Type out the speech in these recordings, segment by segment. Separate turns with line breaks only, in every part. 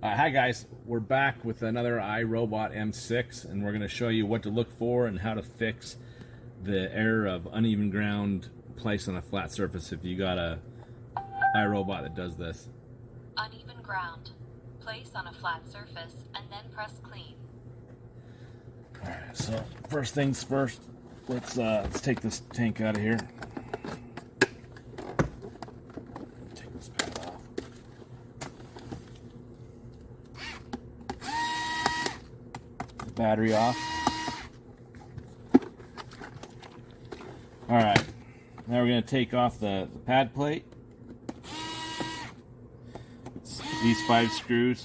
Hi guys, we're back with another iRobot M6 and we're going to show you what to look for and how to fix the error of uneven ground placed on a flat surface if you got a iRobot that does this.
Uneven ground. Place on a flat surface and then press clean.
Alright, so first things first, let's take this tank out of here. Take this pad off. Battery off. Alright, now we're going to take off the pad plate. It's these 5 screws,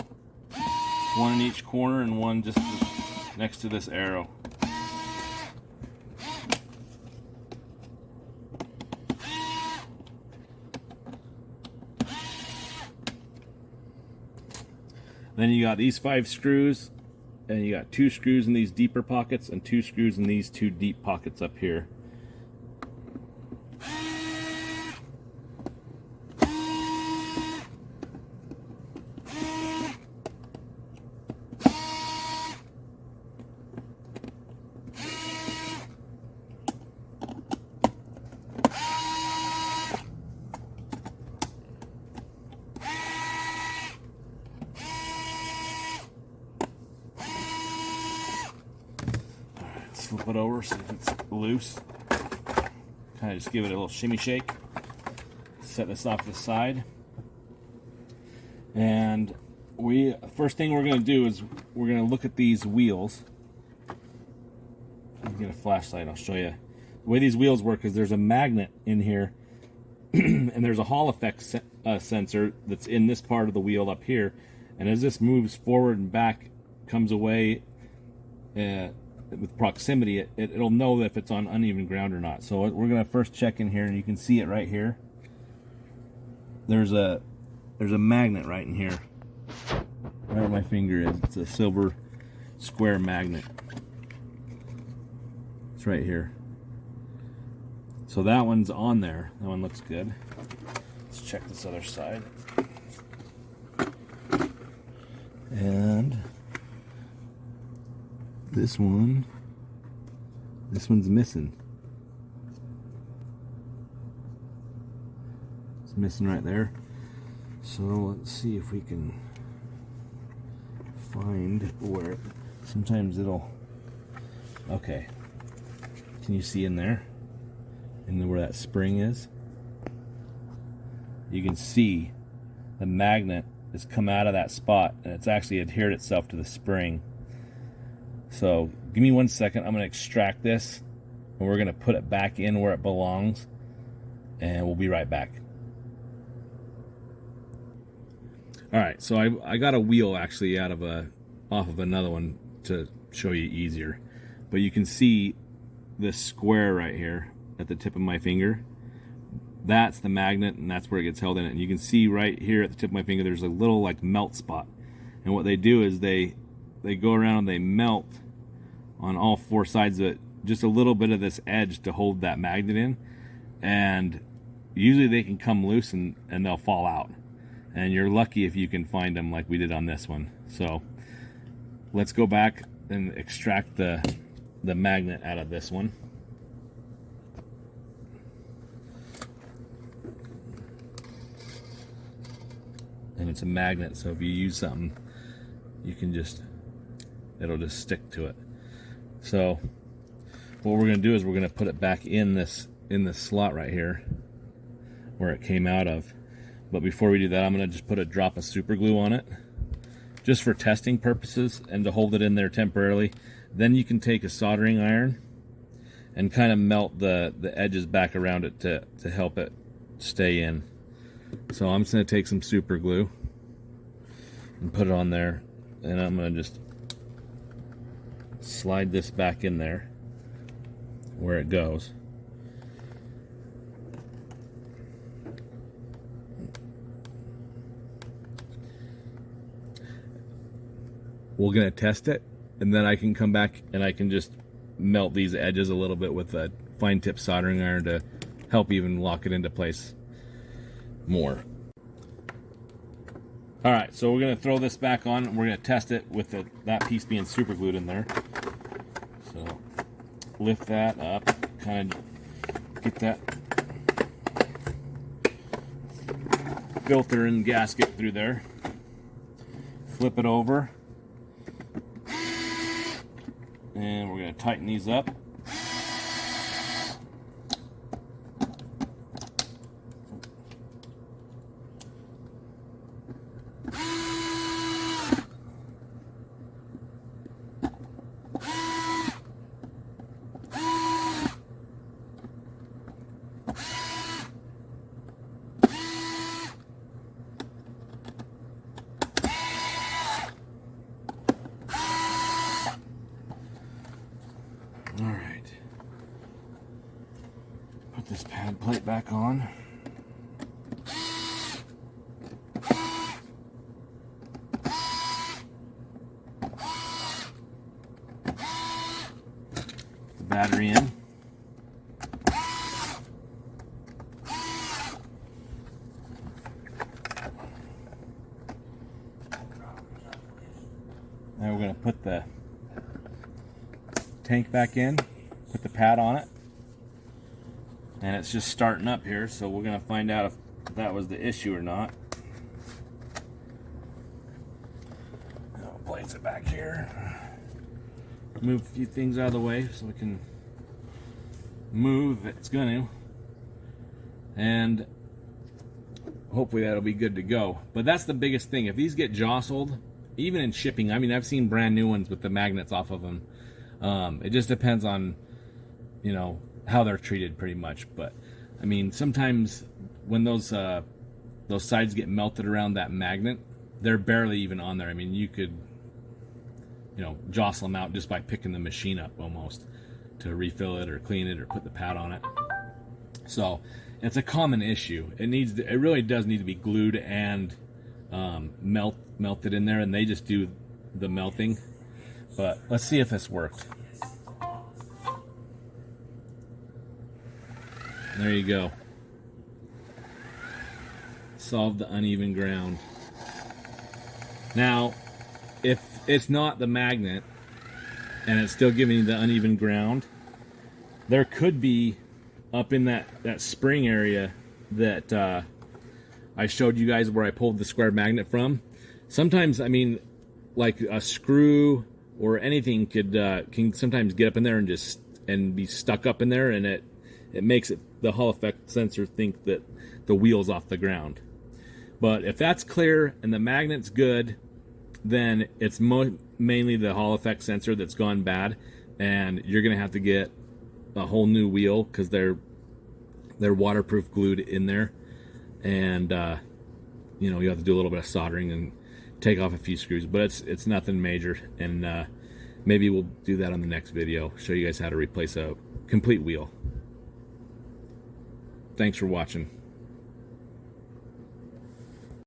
one in each corner and one just next to this arrow. Then you got these 5 screws, and you got 2 screws in these deeper pockets and 2 screws in these 2 deep pockets up here. Flip it over, see if it's loose. Kind of just give it a little shimmy shake. Set this off to the side. And first thing we're going to do is we're going to look at these wheels. Let me get a flashlight, I'll show you. The way these wheels work is there's a magnet in here and there's a Hall effect sensor that's in this part of the wheel up here. And as this moves forward and back, comes away, with proximity, it'll know if it's on uneven ground or not. So we're going to first check in here, and you can see it right here. There's a magnet right in here, right where my finger is. It's a silver square magnet. It's right here. So that one's on there. That one looks good. Let's check this other side. And this one's missing. It's missing right there. So let's see if we can find where sometimes it'll. Okay. Can you see in there? And where that spring is? You can see the magnet has come out of that spot and it's actually adhered itself to the spring. So give me 1 second, I'm going to extract this and we're going to put it back in where it belongs and we'll be right back. Alright, so I got a wheel actually off of another one to show you easier. But you can see this square right here at the tip of my finger. That's the magnet and that's where it gets held in it. And you can see right here at the tip of my finger there's a little like melt spot. And what they do is they go around and they melt on all 4 sides of it, just a little bit of this edge to hold that magnet in, and usually they can come loose and they'll fall out, and you're lucky if you can find them like we did on this one. So let's go back and extract the magnet out of this one. And it's a magnet, so if you use something, you can it'll just stick to it. So what we're going to do is we're going to put it back in this slot right here where it came out of. But before we do that, I'm going to just put a drop of super glue on it just for testing purposes and to hold it in there temporarily. Then you can take a soldering iron and kind of melt the edges back around it to help it stay in. So I'm just going to take some super glue and put it on there, and I'm going to just slide this back in there where it goes. We're going to test it, and then I can come back and I can just melt these edges a little bit with a fine tip soldering iron to help even lock it into place more. All right, so we're gonna throw this back on and we're gonna test it with that piece being super glued in there. So lift that up, kind of get that filter and gasket through there. Flip it over. And we're gonna tighten these up. All right. Put this pad plate back on. The battery in. Now we're going to put the tank back in, put the pad on it, and it's just starting up here, so we're going to find out if that was the issue or not. I'll place it back here, move a few things out of the way so we can move if it's going to, and hopefully that'll be good to go. But that's the biggest thing. If these get jostled, even in shipping, I mean, I've seen brand new ones with the magnets off of them. It just depends on, you know, how they're treated pretty much. But I mean, sometimes when those sides get melted around that magnet, they're barely even on there. I mean, you could, you know, jostle them out just by picking the machine up almost to refill it or clean it or put the pad on it. So it's a common issue. It really does need to be glued and melted in there, and they just do the melting. But let's see if this worked. There you go. Solved the uneven ground. Now, if it's not the magnet and it's still giving you the uneven ground, there could be up in that spring area that I showed you guys where I pulled the square magnet from. Sometimes, I mean, like a screw or anything can sometimes get up in there and be stuck up in there, and it makes the Hall effect sensor think that the wheel's off the ground. But if that's clear and the magnet's good, then it's mainly the Hall effect sensor that's gone bad, and you're gonna have to get a whole new wheel because they're waterproof glued in there, and you know, you have to do a little bit of soldering and take off a few screws, but it's nothing major, and maybe we'll do that on the next video, show you guys how to replace a complete wheel. Thanks for watching.